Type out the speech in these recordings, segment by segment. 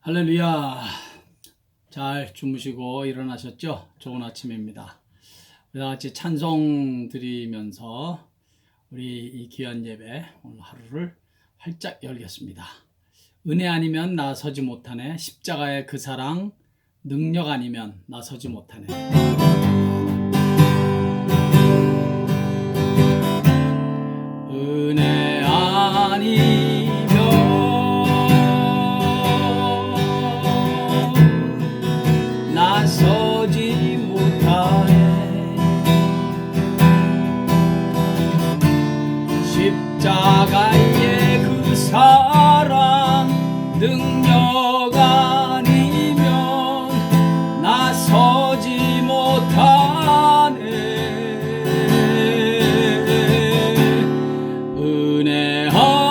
할렐루야. 잘 주무시고 일어나셨죠? 좋은 아침입니다. 우리 같이 찬송 드리면서 우리 이 귀한 예배 오늘 하루를 활짝 열겠습니다. 은혜 아니면 나서지 못하네. 십자가의 그 사랑 능력 아니면 나서지 못하네. 은혜 아니면 나서지 못하네. 십자가의 그 사랑 능력 아니면 나서지 못하네. 은혜 아니면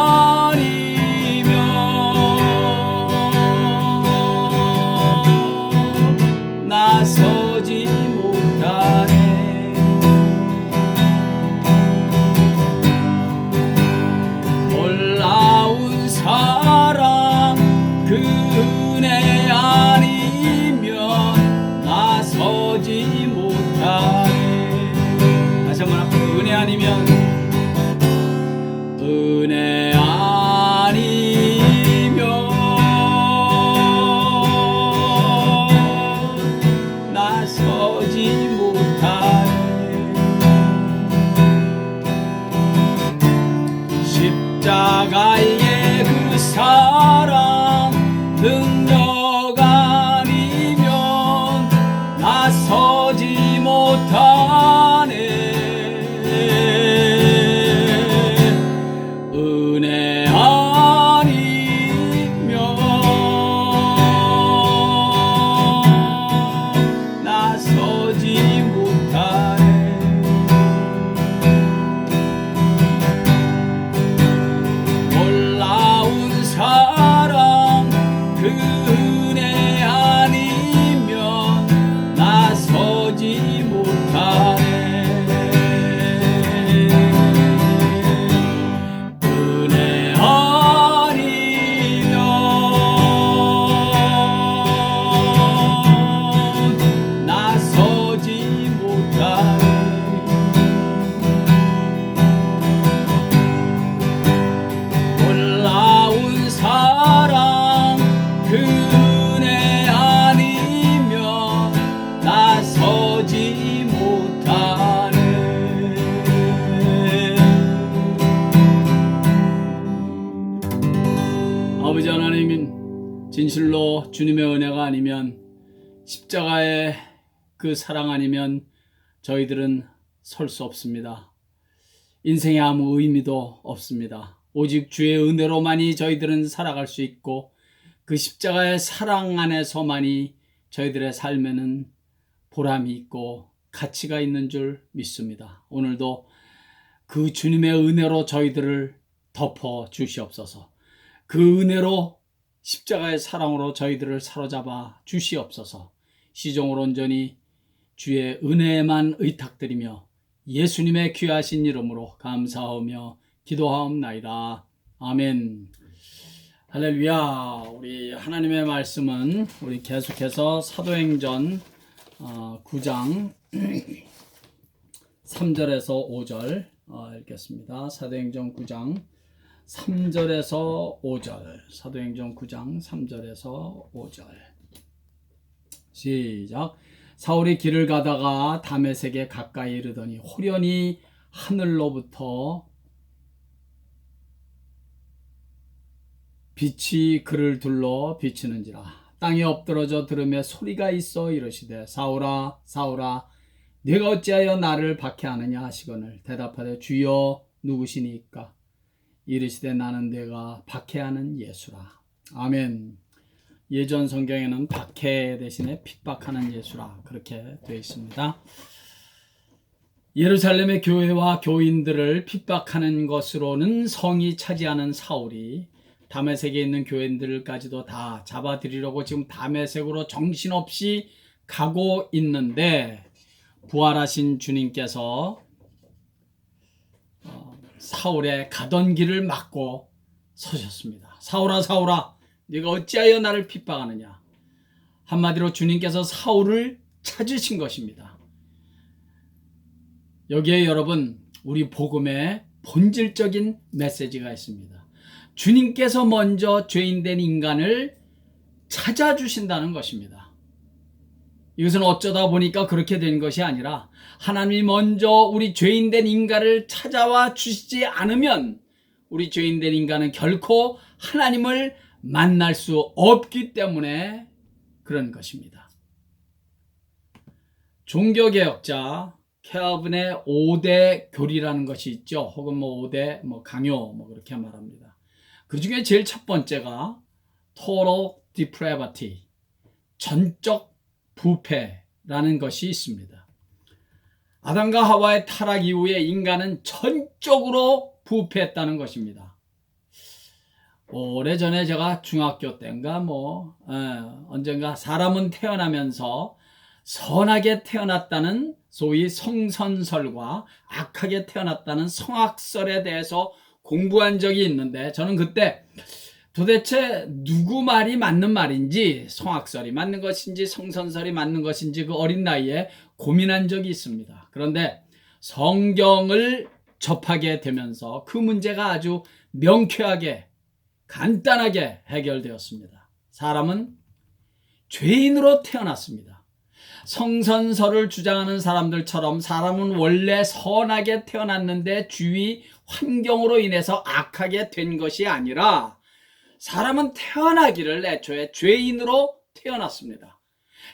나서지 못하네. 놀라운 사랑 그 은혜 아니면 나서지 못하네. 다시 한번 앞으로 은혜 아니면 은혜 아니면 나서지 못하네. 십자가의 그 사랑 능력 아니면 나서지 못하네. 은혜 아니면 나서지 못하네. 놀라운 사랑 그 은혜 아니면 나서지 못하네. 은혜 아니면 나서지 못하네. 놀라운 사랑 그 은혜 아니면 나서지 못하네. 아버지 하나님, 진실로 주님의 은혜가 아니면, 십자가의 그 사랑 아니면 저희들은 설 수 없습니다. 인생에 아무 의미도 없습니다. 오직 주의 은혜로만이 저희들은 살아갈 수 있고, 그 십자가의 사랑 안에서만이 저희들의 삶에는 보람이 있고 가치가 있는 줄 믿습니다. 오늘도 그 주님의 은혜로 저희들을 덮어 주시옵소서. 그 은혜로 십자가의 사랑으로 저희들을 사로잡아 주시옵소서. 시종으로 온전히 주의 은혜에만 의탁드리며 예수님의 귀하신 이름으로 감사하며 기도하옵나이다. 아멘. 할렐루야. 우리 하나님의 말씀은 우리 계속해서 사도행전 9장 3절에서 5절 읽겠습니다. 사도행전 9장 3절에서 5절. 사도행전 9장 3절에서 5절. 시작. 사울이 길을 가다가 다메섹에 가까이 이르더니 호련히 하늘로부터 빛이 그를 둘러 비치는지라. 땅에 엎드러져 들으며 소리가 있어 이르시되 사울아 사울아 네가 어찌하여 나를 박해하느냐 하시거늘 대답하되 주여 누구시니까? 이르시되 나는 네가 박해하는 예수라. 아멘. 예전 성경에는 박해 대신에 핍박하는 예수라 그렇게 되어 있습니다. 예루살렘의 교회와 교인들을 핍박하는 것으로는 성이 차지하는 사울이 다메섹에 있는 교인들까지도 다 잡아들이려고 지금 다메섹으로 정신없이 가고 있는데, 부활하신 주님께서 사울의 가던 길을 막고 서셨습니다. 사울아 사울아 네가 어찌하여 나를 핍박하느냐. 한마디로 주님께서 사울을 찾으신 것입니다. 여기에 여러분, 우리 복음의 본질적인 메시지가 있습니다. 주님께서 먼저 죄인된 인간을 찾아주신다는 것입니다. 이것은 어쩌다 보니까 그렇게 된 것이 아니라 하나님이 먼저 우리 죄인된 인간을 찾아와 주시지 않으면 우리 죄인된 인간은 결코 하나님을 만날 수 없기 때문에 그런 것입니다. 종교개혁자 켈빈의 5대 교리라는 것이 있죠. 혹은 5대 강요 그렇게 말합니다. 그 중에 제일 첫 번째가 total depravity, 전적 부패라는 것이 있습니다. 아담과 하와의 타락 이후에 인간은 전적으로 부패했다는 것입니다. 오래전에 제가 중학교 때인가 언젠가 사람은 태어나면서 선하게 태어났다는 소위 성선설과 악하게 태어났다는 성악설에 대해서 공부한 적이 있는데, 저는 그때 도대체 누구 말이 맞는 말인지, 성악설이 맞는 것인지 성선설이 맞는 것인지 그 어린 나이에 고민한 적이 있습니다. 그런데 성경을 접하게 되면서 그 문제가 아주 명쾌하게 간단하게 해결되었습니다. 사람은 죄인으로 태어났습니다. 성선설을 주장하는 사람들처럼 사람은 원래 선하게 태어났는데 주위 환경으로 인해서 악하게 된 것이 아니라 사람은 태어나기를 애초에 죄인으로 태어났습니다.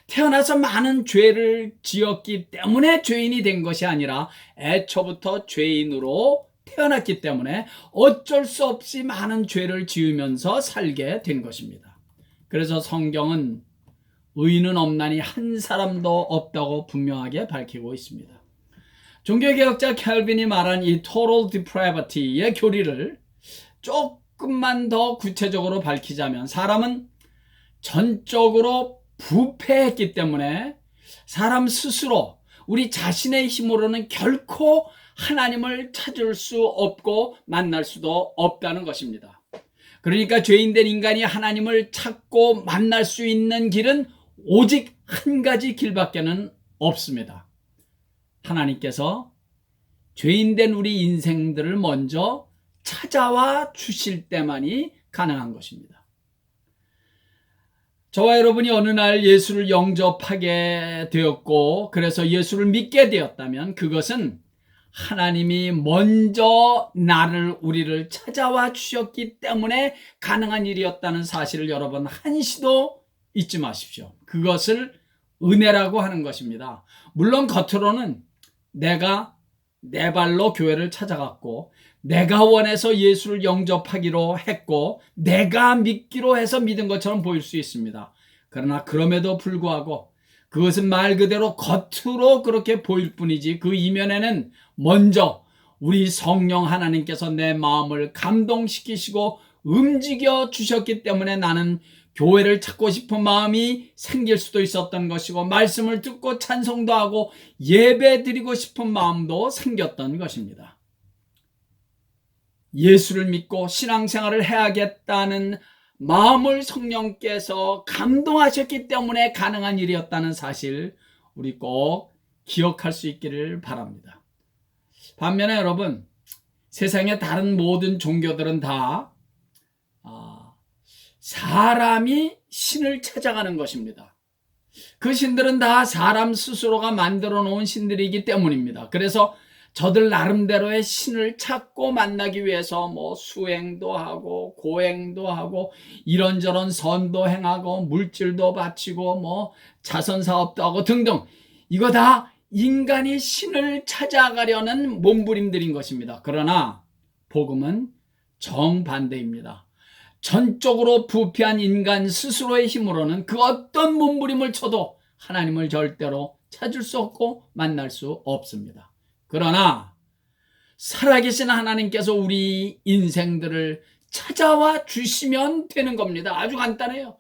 태어나서 많은 죄를 지었기 때문에 죄인이 된 것이 아니라 애초부터 죄인으로 태어났기 때문에 어쩔 수 없이 많은 죄를 지으면서 살게 된 것입니다. 그래서 성경은 의인은 없나니 한 사람도 없다고 분명하게 밝히고 있습니다. 종교개혁자 켈빈이 말한 이 total depravity의 교리를 조금만 더 구체적으로 밝히자면, 사람은 전적으로 부패했기 때문에 사람 스스로 우리 자신의 힘으로는 결코 하나님을 찾을 수 없고 만날 수도 없다는 것입니다. 그러니까 죄인된 인간이 하나님을 찾고 만날 수 있는 길은 오직 한 가지 길밖에는 없습니다. 하나님께서 죄인된 우리 인생들을 먼저 찾아와 주실 때만이 가능한 것입니다. 저와 여러분이 어느 날 예수를 영접하게 되었고 그래서 예수를 믿게 되었다면 그것은 하나님이 먼저 우리를 찾아와 주셨기 때문에 가능한 일이었다는 사실을 여러분 한시도 잊지 마십시오. 그것을 은혜라고 하는 것입니다. 물론 겉으로는 내가 내 발로 교회를 찾아갔고 내가 원해서 예수를 영접하기로 했고 내가 믿기로 해서 믿은 것처럼 보일 수 있습니다. 그러나 그럼에도 불구하고 그것은 말 그대로 겉으로 그렇게 보일 뿐이지 그 이면에는 먼저 우리 성령 하나님께서 내 마음을 감동시키시고 움직여 주셨기 때문에 나는 교회를 찾고 싶은 마음이 생길 수도 있었던 것이고 말씀을 듣고 찬송도 하고 예배 드리고 싶은 마음도 생겼던 것입니다. 예수를 믿고 신앙생활을 해야겠다는 마음을 성령께서 감동하셨기 때문에 가능한 일이었다는 사실 우리 꼭 기억할 수 있기를 바랍니다. 반면에 여러분, 세상의 다른 모든 종교들은 다 사람이 신을 찾아가는 것입니다. 그 신들은 다 사람 스스로가 만들어 놓은 신들이기 때문입니다. 그래서 저들 나름대로의 신을 찾고 만나기 위해서 수행도 하고 고행도 하고 이런저런 선도 행하고 물질도 바치고 자선사업도 하고 등등, 이거 다 인간이 신을 찾아가려는 몸부림들인 것입니다. 그러나 복음은 정반대입니다. 전적으로 부패한 인간 스스로의 힘으로는 그 어떤 몸부림을 쳐도 하나님을 절대로 찾을 수 없고 만날 수 없습니다. 그러나 살아계신 하나님께서 우리 인생들을 찾아와 주시면 되는 겁니다. 아주 간단해요.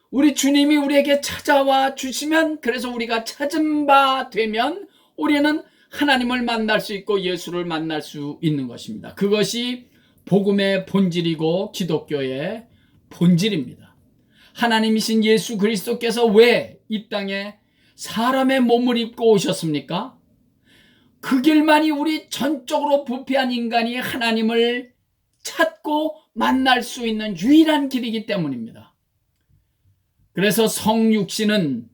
우리 주님이 우리에게 찾아와 주시면, 그래서 우리가 찾은 바 되면 우리는 하나님을 만날 수 있고 예수를 만날 수 있는 것입니다. 그것이 복음의 본질이고 기독교의 본질입니다. 하나님이신 예수 그리스도께서 왜 이 땅에 사람의 몸을 입고 오셨습니까? 그 길만이 우리 전적으로 부패한 인간이 하나님을 찾고 만날 수 있는 유일한 길이기 때문입니다. 그래서 성육신은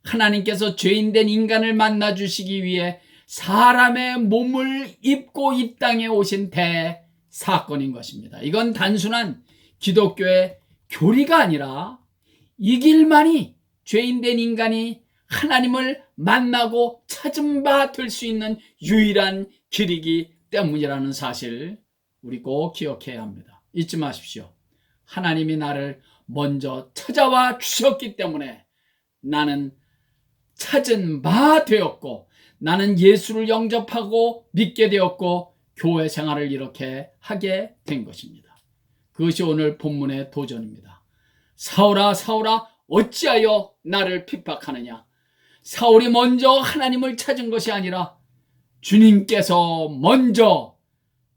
하나님께서 죄인된 인간을 만나 주시기 위해 사람의 몸을 입고 이 땅에 오신 대사건인 것입니다. 이건 단순한 기독교의 교리가 아니라 이 길만이 죄인된 인간이 하나님을 만나고 찾은 바 될 수 있는 유일한 길이기 때문이라는 사실 우리 꼭 기억해야 합니다. 잊지 마십시오. 하나님이 나를 먼저 찾아와 주셨기 때문에 나는 찾은 바 되었고, 나는 예수를 영접하고 믿게 되었고 교회 생활을 이렇게 하게 된 것입니다. 그것이 오늘 본문의 도전입니다. 사울아 사울아 어찌하여 나를 핍박하느냐. 사울이 먼저 하나님을 찾은 것이 아니라 주님께서 먼저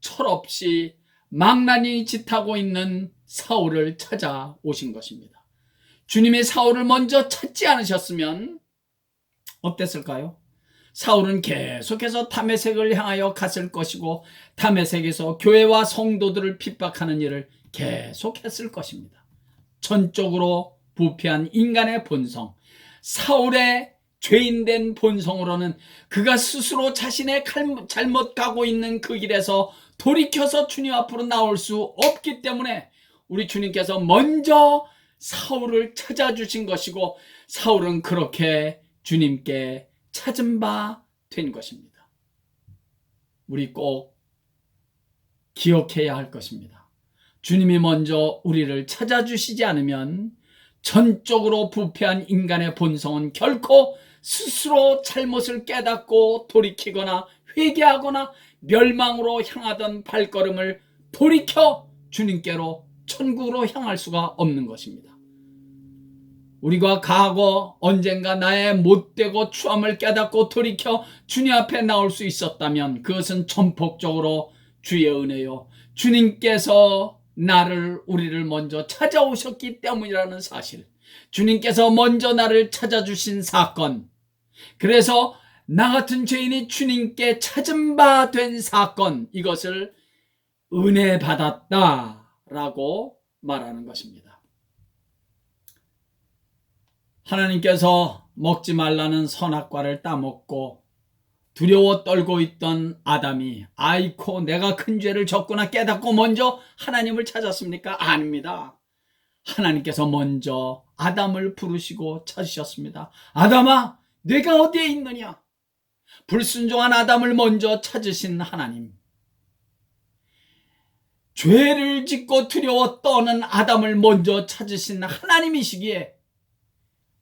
철없이 망나니 짓하고 있는 사울을 찾아오신 것입니다. 주님이 사울을 먼저 찾지 않으셨으면 어땠을까요? 사울은 계속해서 다메섹을 향하여 갔을 것이고 다메섹에서 교회와 성도들을 핍박하는 일을 계속했을 것입니다. 전적으로 부패한 인간의 본성, 사울의 죄인된 본성으로는 그가 스스로 자신의 잘못 가고 있는 그 길에서 돌이켜서 주님 앞으로 나올 수 없기 때문에 우리 주님께서 먼저 사울을 찾아주신 것이고 사울은 그렇게 주님께 찾은 바 된 것입니다. 우리 꼭 기억해야 할 것입니다. 주님이 먼저 우리를 찾아주시지 않으면 전적으로 부패한 인간의 본성은 결코 스스로 잘못을 깨닫고 돌이키거나 회개하거나 멸망으로 향하던 발걸음을 돌이켜 주님께로 천국으로 향할 수가 없는 것입니다. 우리가 과거 언젠가 나의 못되고 추함을 깨닫고 돌이켜 주님 앞에 나올 수 있었다면 그것은 전폭적으로 주의 은혜요, 주님께서 우리를 먼저 찾아오셨기 때문이라는 사실, 주님께서 먼저 나를 찾아주신 사건, 그래서 나 같은 죄인이 주님께 찾은 바 된 사건, 이것을 은혜 받았다라고 말하는 것입니다. 하나님께서 먹지 말라는 선악과를 따먹고 두려워 떨고 있던 아담이 아이코 내가 큰 죄를 졌구나 깨닫고 먼저 하나님을 찾았습니까? 아닙니다. 하나님께서 먼저 아담을 부르시고 찾으셨습니다. 아담아 내가 어디에 있느냐? 불순종한 아담을 먼저 찾으신 하나님, 죄를 짓고 두려워 떠는 아담을 먼저 찾으신 하나님이시기에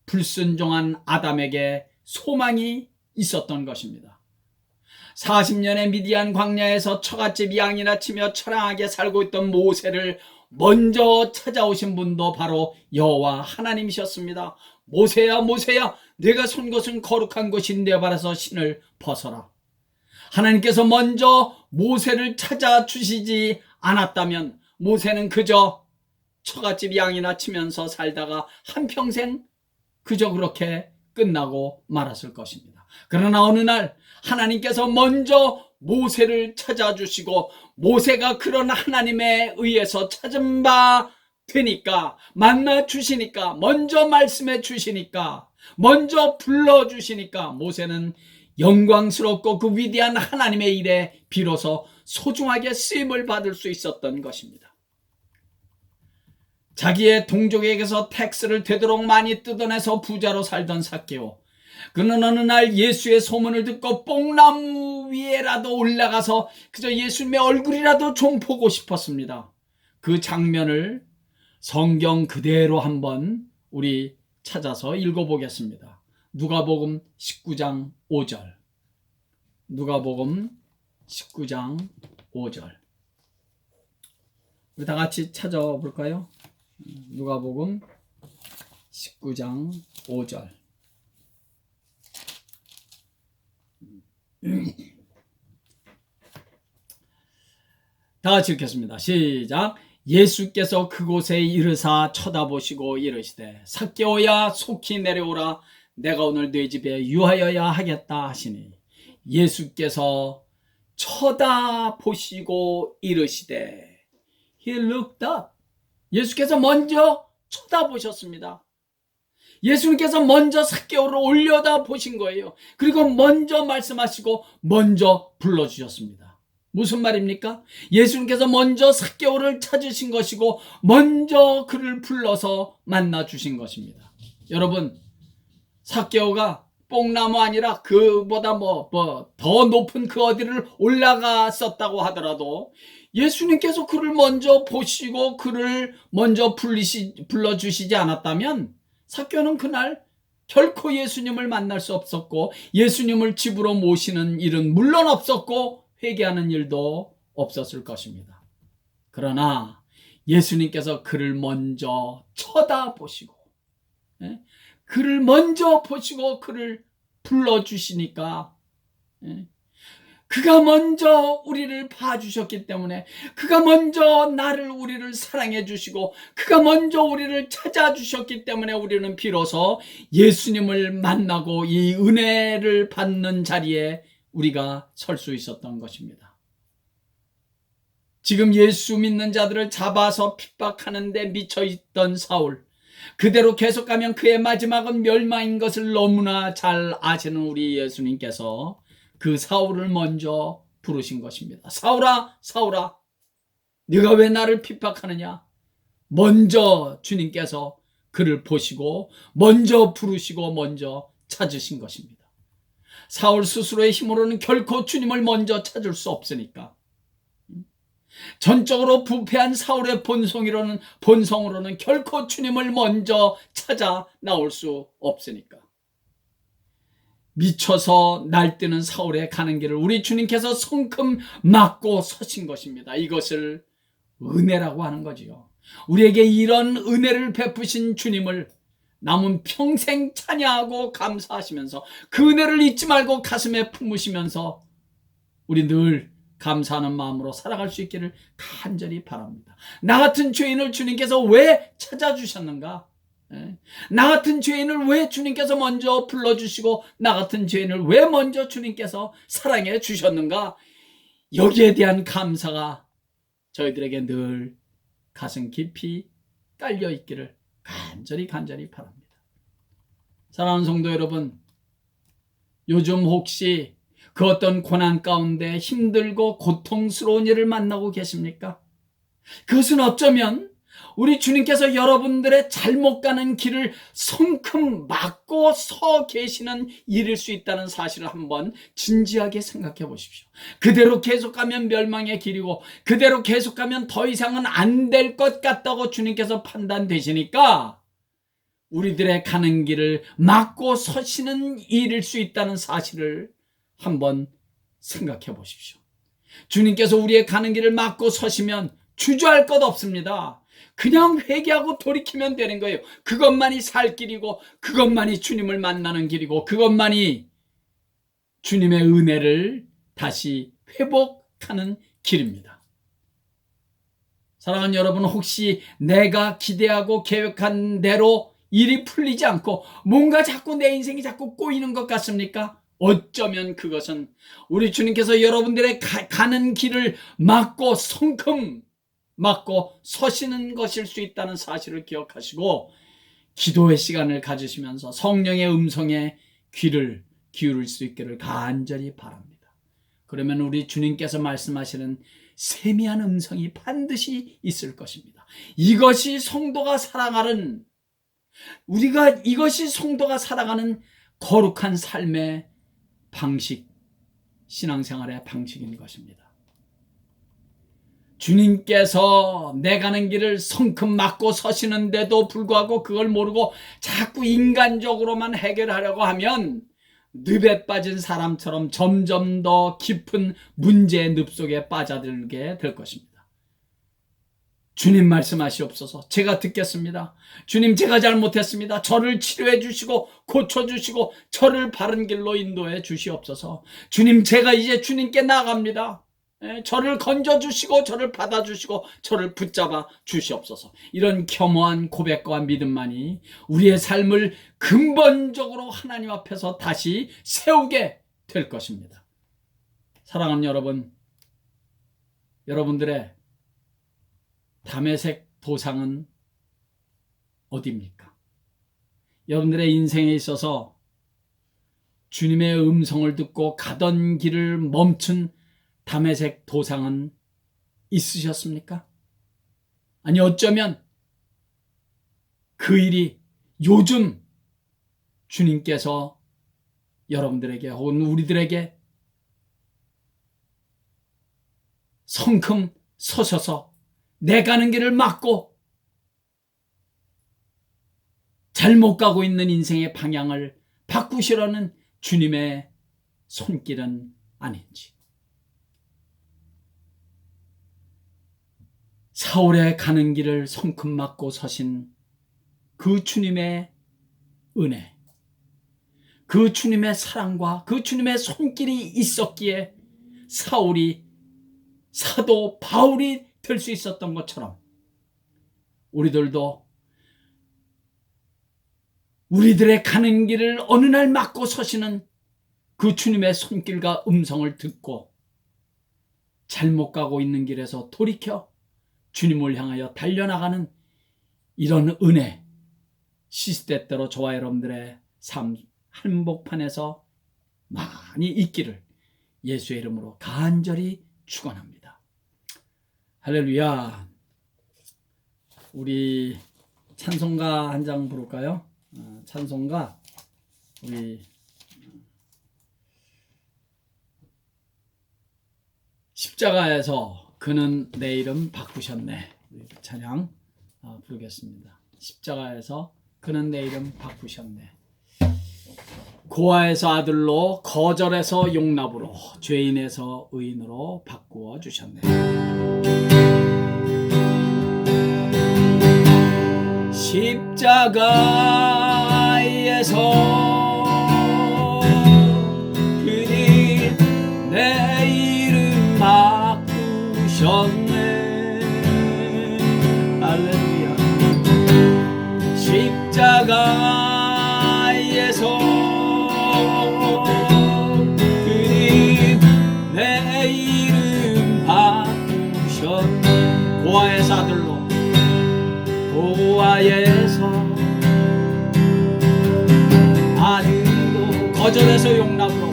불순종한 아담에게 소망이 있었던 것입니다. 40년의 미디안 광야에서 처갓집 양이나 치며 처량하게 살고 있던 모세를 먼저 찾아오신 분도 바로 여호와 하나님이셨습니다. 모세야 모세야 내가 선 것은 거룩한 곳인데 바라서 신을 벗어라. 하나님께서 먼저 모세를 찾아주시지 않았다면 모세는 그저 처갓집 양이나 치면서 살다가 한평생 그저 그렇게 끝나고 말았을 것입니다. 그러나 어느 날 하나님께서 먼저 모세를 찾아주시고 모세가 그런 하나님에 의해서 찾은 바 되니까, 만나 주시니까, 먼저 말씀해 주시니까, 먼저 불러주시니까 모세는 영광스럽고 그 위대한 하나님의 일에 비로소 소중하게 쓰임을 받을 수 있었던 것입니다. 자기의 동족에게서 텍스를 되도록 많이 뜯어내서 부자로 살던 삭개오, 그는 어느 날 예수의 소문을 듣고 뽕나무 위에라도 올라가서 그저 예수님의 얼굴이라도 좀 보고 싶었습니다. 그 장면을 성경 그대로 한번 우리 찾아서 읽어보겠습니다. 누가복음 19장 5절. 누가복음 19장 5절. 우리 다 같이 찾아볼까요? 누가복음 19장 5절. 다 같이 읽겠습니다. 시작. 예수께서 그곳에 이르사 쳐다보시고 이르시되 삭개오야 속히 내려오라 내가 오늘 네 집에 유하여야 하겠다 하시니 예수께서 쳐다보시고 이르시되 He looked up. 예수께서 먼저 쳐다보셨습니다. 예수님께서 먼저 삭개오를 올려다 보신 거예요. 그리고 먼저 말씀하시고 먼저 불러주셨습니다. 무슨 말입니까? 예수님께서 먼저 삭개오를 찾으신 것이고 먼저 그를 불러서 만나 주신 것입니다. 여러분, 삭개오가 뽕나무 아니라 그보다 더 높은 그 어디를 올라갔었다고 하더라도 예수님께서 그를 먼저 보시고 그를 먼저 불러주시지 않았다면 삭개오는 그날 결코 예수님을 만날 수 없었고 예수님을 집으로 모시는 일은 물론 없었고 회개하는 일도 없었을 것입니다. 그러나 예수님께서 그를 먼저 쳐다보시고 그를 먼저 보시고 그를 불러주시니까 그가 먼저 우리를 봐주셨기 때문에 그가 먼저 우리를 사랑해 주시고 그가 먼저 우리를 찾아주셨기 때문에 우리는 비로소 예수님을 만나고 이 은혜를 받는 자리에 우리가 설 수 있었던 것입니다. 지금 예수 믿는 자들을 잡아서 핍박하는 데 미쳐있던 사울, 그대로 계속 가면 그의 마지막은 멸망인 것을 너무나 잘 아시는 우리 예수님께서 그 사울을 먼저 부르신 것입니다. 사울아, 사울아, 네가 왜 나를 핍박하느냐? 먼저 주님께서 그를 보시고 먼저 부르시고 먼저 찾으신 것입니다. 사울 스스로의 힘으로는 결코 주님을 먼저 찾을 수 없으니까, 전적으로 부패한 사울의 본성으로는 결코 주님을 먼저 찾아 나올 수 없으니까 미쳐서 날뛰는 사울의 가는 길을 우리 주님께서 성큼 막고 서신 것입니다. 이것을 은혜라고 하는 거지요. 우리에게 이런 은혜를 베푸신 주님을 남은 평생 찬양하고 감사하시면서 그 은혜를 잊지 말고 가슴에 품으시면서 우리 늘 감사하는 마음으로 살아갈 수 있기를 간절히 바랍니다. 나 같은 죄인을 주님께서 왜 찾아주셨는가? 나 같은 죄인을 왜 주님께서 먼저 불러주시고 나 같은 죄인을 왜 먼저 주님께서 사랑해 주셨는가? 여기에 대한 감사가 저희들에게 늘 가슴 깊이 깔려 있기를 간절히 바랍니다. 사랑하는 성도 여러분, 요즘 혹시 그 어떤 고난 가운데 힘들고 고통스러운 일을 만나고 계십니까? 그것은 어쩌면 우리 주님께서 여러분들의 잘못 가는 길을 성큼 막고 서 계시는 일일 수 있다는 사실을 한번 진지하게 생각해 보십시오. 그대로 계속가면 멸망의 길이고 그대로 계속가면 더 이상은 안 될 것 같다고 주님께서 판단되시니까 우리들의 가는 길을 막고 서시는 일일 수 있다는 사실을 한번 생각해 보십시오. 주님께서 우리의 가는 길을 막고 서시면 주저할 것 없습니다. 그냥 회개하고 돌이키면 되는 거예요. 그것만이 살 길이고 그것만이 주님을 만나는 길이고 그것만이 주님의 은혜를 다시 회복하는 길입니다. 사랑하는 여러분, 혹시 내가 기대하고 계획한 대로 일이 풀리지 않고 뭔가 자꾸 내 인생이 자꾸 꼬이는 것 같습니까? 어쩌면 그것은 우리 주님께서 여러분들의 가는 길을 막고 성큼 막고 서시는 것일 수 있다는 사실을 기억하시고 기도의 시간을 가지시면서 성령의 음성에 귀를 기울일 수 있기를 간절히 바랍니다. 그러면 우리 주님께서 말씀하시는 세미한 음성이 반드시 있을 것입니다. 이것이 성도가 살아가는 거룩한 삶의 방식, 신앙생활의 방식인 것입니다. 주님께서 내 가는 길을 성큼 막고 서시는데도 불구하고 그걸 모르고 자꾸 인간적으로만 해결하려고 하면 늪에 빠진 사람처럼 점점 더 깊은 문제의 늪 속에 빠져들게 될 것입니다. 주님 말씀하시옵소서. 제가 듣겠습니다. 주님, 제가 잘못했습니다. 저를 치료해 주시고 고쳐주시고 저를 바른 길로 인도해 주시옵소서. 주님, 제가 이제 주님께 나아갑니다. 저를 건져주시고 저를 받아주시고 저를 붙잡아 주시옵소서. 이런 겸허한 고백과 믿음만이 우리의 삶을 근본적으로 하나님 앞에서 다시 세우게 될 것입니다. 사랑하는 여러분, 여러분들의 다메섹 도상은 어디입니까? 여러분들의 인생에 있어서 주님의 음성을 듣고 가던 길을 멈춘 다메섹 도상은 있으셨습니까? 아니, 어쩌면 그 일이 요즘 주님께서 여러분들에게 혹은 우리들에게 성큼 서셔서 내 가는 길을 막고 잘못 가고 있는 인생의 방향을 바꾸시려는 주님의 손길은 아닌지. 사울의 가는 길을 성큼 막고 서신 그 주님의 은혜, 그 주님의 사랑과 그 주님의 손길이 있었기에 사울이 사도 바울이 될 수 있었던 것처럼 우리들도 우리들의 가는 길을 어느 날 막고 서시는 그 주님의 손길과 음성을 듣고 잘못 가고 있는 길에서 돌이켜 주님을 향하여 달려나가는 이런 은혜, 시시때때로 저와 여러분들의 삶 한복판에서 많이 있기를 예수의 이름으로 간절히 축원합니다. 할렐루야. 우리 찬송가 한 장 부를까요? 찬송가 우리 십자가에서 그는 내 이름 바꾸셨네. 찬양 부르겠습니다. 십자가에서 그는 내 이름 바꾸셨네. 고아에서 아들로, 거절에서 용납으로, 죄인에서 의인으로 바꾸어 주셨네. 십자가에서 그니 내 이름 바꾸셨네. 할렐루야. 십자가에서 그니 내 이름 바꾸셨네. 고아에서 아들로, 고아에서 아들로, 거절에서 용납으로,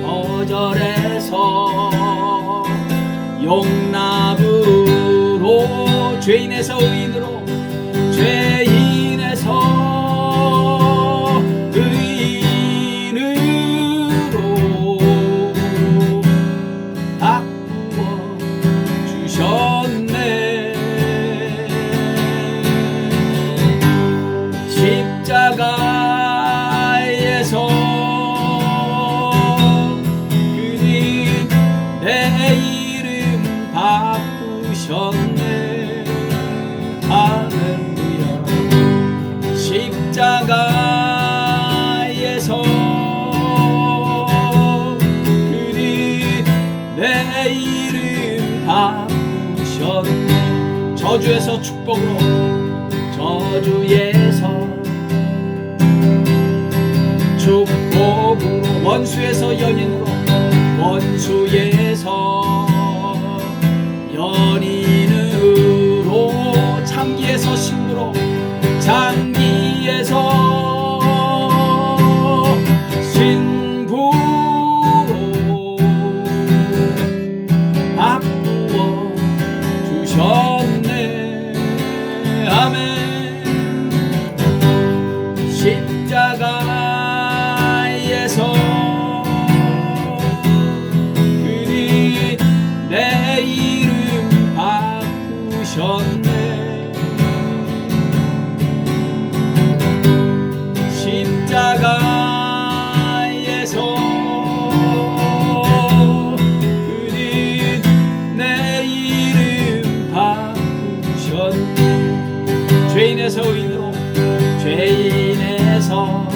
거절에서 용납으로, 죄인에서 의인으로, 죄인에서 의인으로 바꾸어 주셨네. 십자가에서 그니 내 이름 바꾸셨네. 할렐루야. 십자가에서 그니 내 이름 바꾸셨네. 저주에서 축복으로, 저주에서 축복으로, 원수에서 연인으로, 원수에서 연인으로, 장기에서 신부로, 장기에서 신부로 바꾸어 주셨네. 아멘. 십자가에서 그니 내 이름 바꾸셨네. 십자가에서 그니 내 이름 바꾸셨네. 죄인에서 의인으로, 죄인에서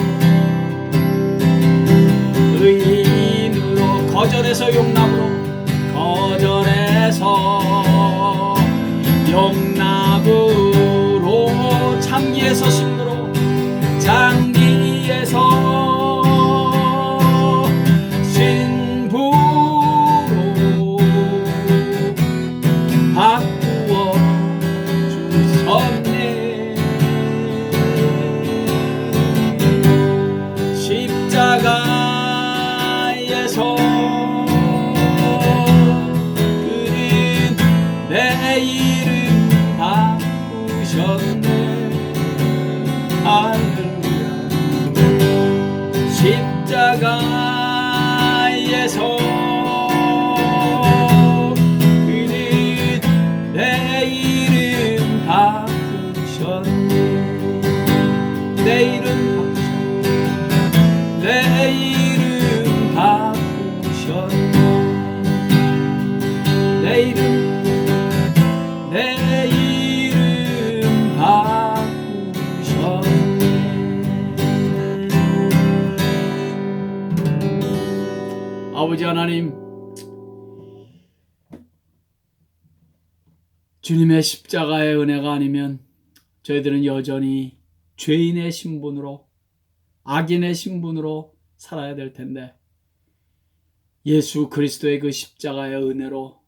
의인으로, 거절에서 용납으로, 십자가에서 그는 내 이름 바꾸셨네. 내 이름 바꾸셨네. 내 이름 바꾸셨네. 내 이름 바꾸셨네. 아버지 하나님, 주님의 십자가의 은혜가 아니면 저희들은 여전히 죄인의 신분으로, 악인의 신분으로 살아야 될 텐데, 예수 그리스도의 그 십자가의 은혜로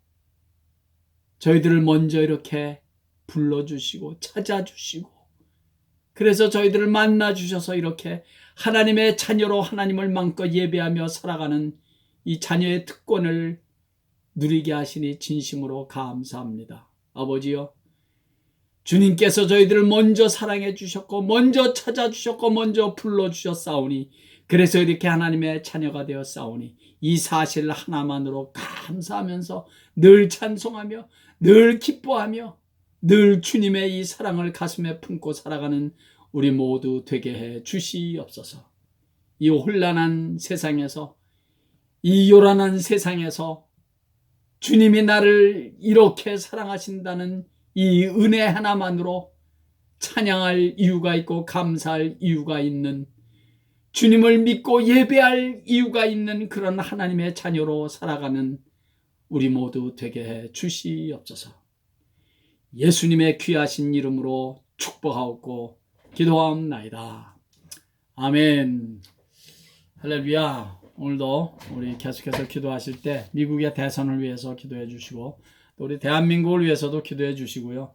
저희들을 먼저 이렇게 불러주시고 찾아주시고, 그래서 저희들을 만나주셔서 이렇게 하나님의 자녀로 하나님을 마음껏 예배하며 살아가는 이 자녀의 특권을 누리게 하시니 진심으로 감사합니다. 아버지요, 주님께서 저희들을 먼저 사랑해 주셨고 먼저 찾아주셨고 먼저 불러주셨사오니, 그래서 이렇게 하나님의 자녀가 되어 싸우니 이 사실 하나만으로 감사하면서 늘 찬송하며 늘 기뻐하며 늘 주님의 이 사랑을 가슴에 품고 살아가는 우리 모두 되게 해 주시옵소서. 이 혼란한 세상에서, 이 요란한 세상에서 주님이 나를 이렇게 사랑하신다는 이 은혜 하나만으로 찬양할 이유가 있고 감사할 이유가 있는, 주님을 믿고 예배할 이유가 있는 그런 하나님의 자녀로 살아가는 우리 모두 되게 해 주시옵소서. 예수님의 귀하신 이름으로 축복하옵고 기도하옵나이다. 아멘. 할렐루야. 오늘도 우리 계속해서 기도하실 때 미국의 대선을 위해서 기도해 주시고, 또 우리 대한민국을 위해서도 기도해 주시고요.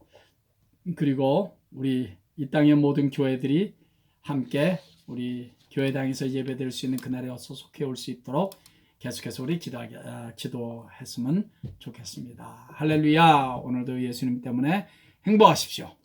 그리고 우리 이 땅의 모든 교회들이 함께 우리 교회당에서 예배드릴 수 있는 그날에 어서 속해 올 수 있도록 계속해서 우리 기도했으면 좋겠습니다. 할렐루야. 오늘도 예수님 때문에 행복하십시오.